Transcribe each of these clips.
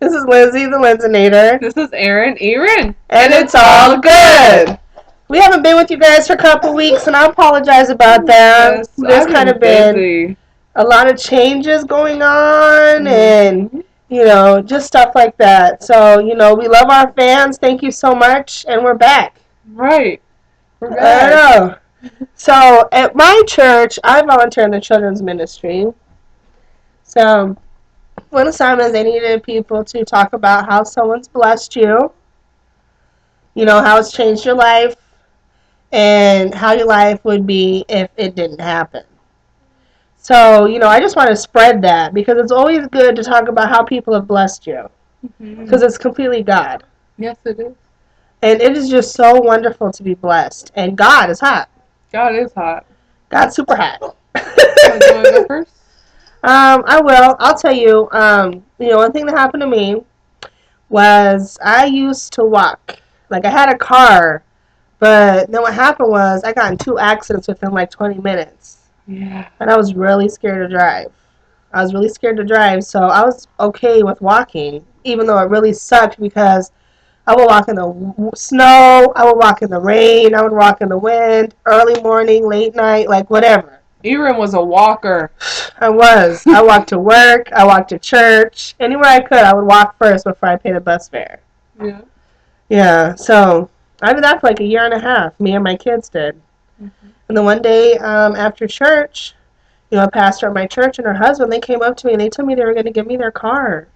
This is Lindsay, the Linzinator. This is Aaron, E-Rin. And it's all good. We haven't been with you guys for a couple weeks, and I apologize about that. Yes, There's I've kind of busy. been a lot of changes going on, and, just stuff like that. So, we love our fans. Thank you so much, and we're back. Right. We're I back. know. So, at my church, I volunteer in the children's ministry. So, one assignment, they needed people to talk about how someone's blessed you, how it's changed your life, and how your life would be if it didn't happen. So, I just want to spread that because it's always good to talk about how people have blessed you because it's completely God. Yes, it is. And it is just so wonderful to be blessed. And God is hot. God is hot. God's super hot. Do you want to go first? I will. I'll tell you, one thing that happened to me was I used to walk. Like, I had a car, but then what happened was I got in 2 accidents within like 20 minutes. Yeah. And I was really scared to drive. So I was okay with walking, even though it really sucked because I would walk in the snow, I would walk in the rain, I would walk in the wind, early morning, late night, like whatever. E-Rin was a walker. I was. I walked to work, I walked to church, anywhere I could, I would walk first before I paid a bus fare. Yeah. Yeah, so I did that for like a year and a half, me and my kids did. Mm-hmm. And then one day after church, a pastor at my church and her husband, they came up to me and they told me they were going to give me their car.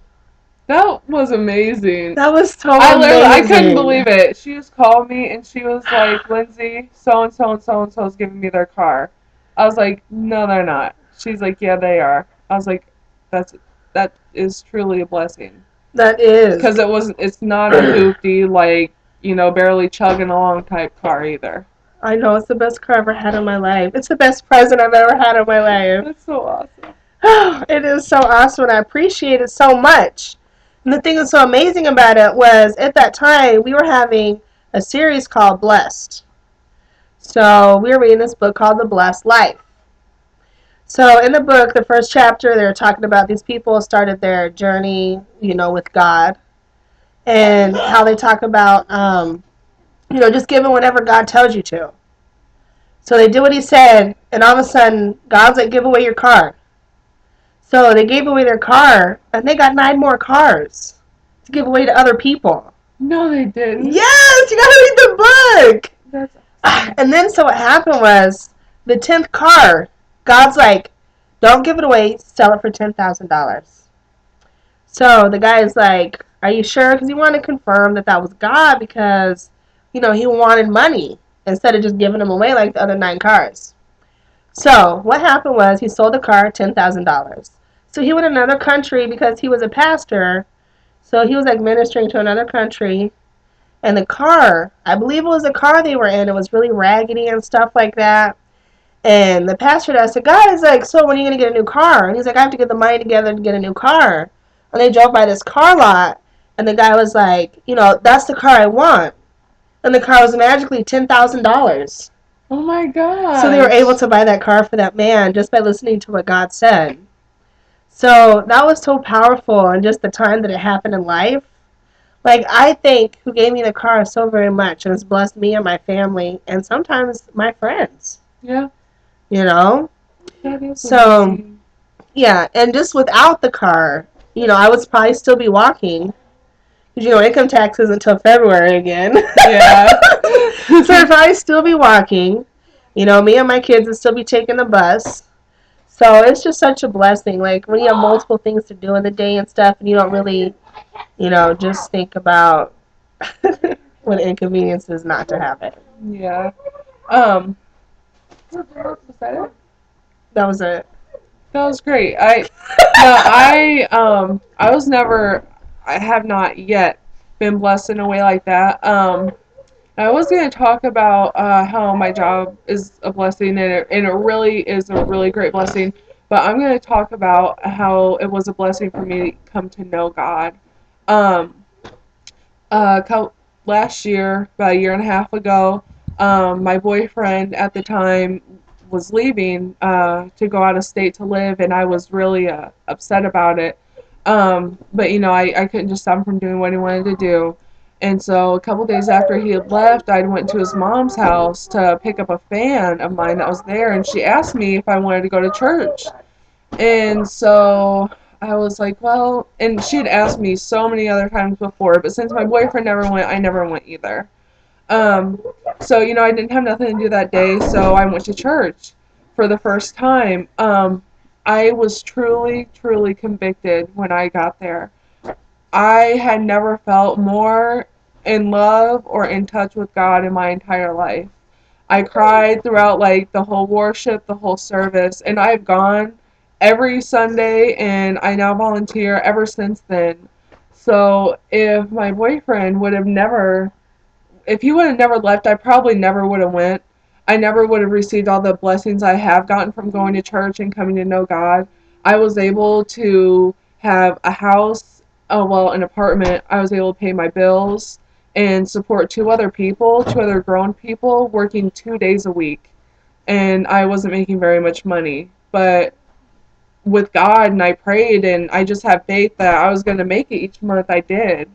That was amazing. That was so amazing. I couldn't believe it. She just called me and she was like, Lindsay, so-and-so and so-and-so is giving me their car. I was like, no, they're not. She's like, yeah, they are. I was like, that is truly a blessing. That is. Because it's not a hoopty, like, barely chugging along type car either. I know, it's the best car I've ever had in my life. It's the best present I've ever had in my life. That's so awesome. It is so awesome, and I appreciate it so much. And the thing that's so amazing about it was, at that time, we were having a series called Blessed. So we were reading this book called The Blessed Life. So in the book, the first chapter, they were talking about these people started their journey, with God. And how they talk about, just giving whatever God tells you to. So they did what he said, and all of a sudden, God's like, give away your car. So they gave away their car, and they got 9 more cars to give away to other people. No, they didn't. Yes, you gotta read the book. That's awesome. And then so what happened was, the 10th car, God's like, don't give it away, sell it for $10,000. So the guy's like, are you sure? Because he wanted to confirm that was God because, he wanted money instead of just giving them away like the other 9 cars. So what happened was he sold the car $10,000. So he went to another country because he was a pastor. So he was like ministering to another country. And the car, I believe it was the car they were in, it was really raggedy and stuff like that. And the pastor asked the guy, is like, so when are you going to get a new car? And he's like, I have to get the money together to get a new car. And they drove by this car lot. And the guy was like, that's the car I want. And the car was magically $10,000. Oh my God. So they were able to buy that car for that man just by listening to what God said. So that was so powerful, and just the time that it happened in life. Like, I thank who gave me the car so very much, and it's blessed me and my family, and sometimes my friends. Yeah. That is so amazing. Yeah, and just without the car, I would probably still be walking. Because, income tax isn't until February again. Yeah. So I'd probably still be walking. Me and my kids would still be taking the bus. So it's just such a blessing. Like, when you have multiple things to do in the day and stuff, and you don't really, just think about what inconvenience is not to have it. Yeah. Was that it? That was it. That was great. I have not yet been blessed in a way like that. I was going to talk about how my job is a blessing, and it really is a really great blessing. But I'm going to talk about how it was a blessing for me to come to know God. Last year, about a year and a half ago, my boyfriend at the time was leaving to go out of state to live, and I was really upset about it. But I couldn't just stop him from doing what he wanted to do. And so a couple days after he had left, I went to his mom's house to pick up a fan of mine that was there, and she asked me if I wanted to go to church. And so I was like, well, and she had asked me so many other times before, but since my boyfriend never went, I never went either. Um, so, I didn't have nothing to do that day, so I went to church for the first time. I was truly, truly convicted when I got there. I had never felt more in love or in touch with God in my entire life. I cried throughout like the whole worship, the whole service, and I've gone every Sunday and I now volunteer ever since then. So if my boyfriend would have never if he would have never left, I probably never would have went. I never would have received all the blessings I have gotten from going to church and coming to know God. I was able to have a house, an apartment. I was able to pay my bills and support two other grown people, working 2 days a week. And I wasn't making very much money. But with God, and I prayed, and I just had faith that I was going to make it each month. I did.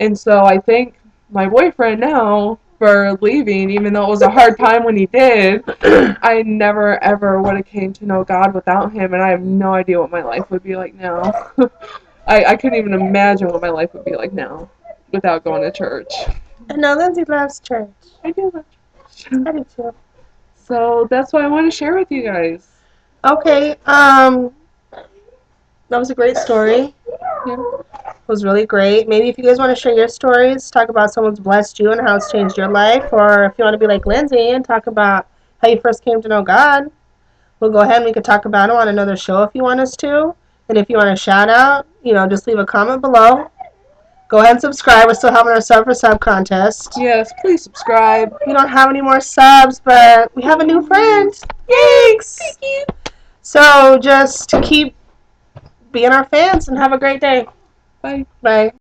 And so I thank my boyfriend now for leaving, even though it was a hard time when he did. I never ever would have came to know God without him, and I have no idea what my life would be like now. I couldn't even imagine what my life would be like now without going to church. I know Lindsay loves church. I do love church. I do too. So that's what I want to share with you guys. Okay, that was a great story. Yeah. It was really great. Maybe if you guys want to share your stories, talk about someone's blessed you and how it's changed your life, or if you want to be like Lindsay and talk about how you first came to know God, we'll go ahead and we could talk about it on another show if you want us to. And if you want a shout out, just leave a comment below. Go ahead and subscribe. We're still having our sub for sub contest. Yes, please subscribe. We don't have any more subs, but we have a new friend. Thanks. Thank you. So just keep being our fans and have a great day. Bye. Bye.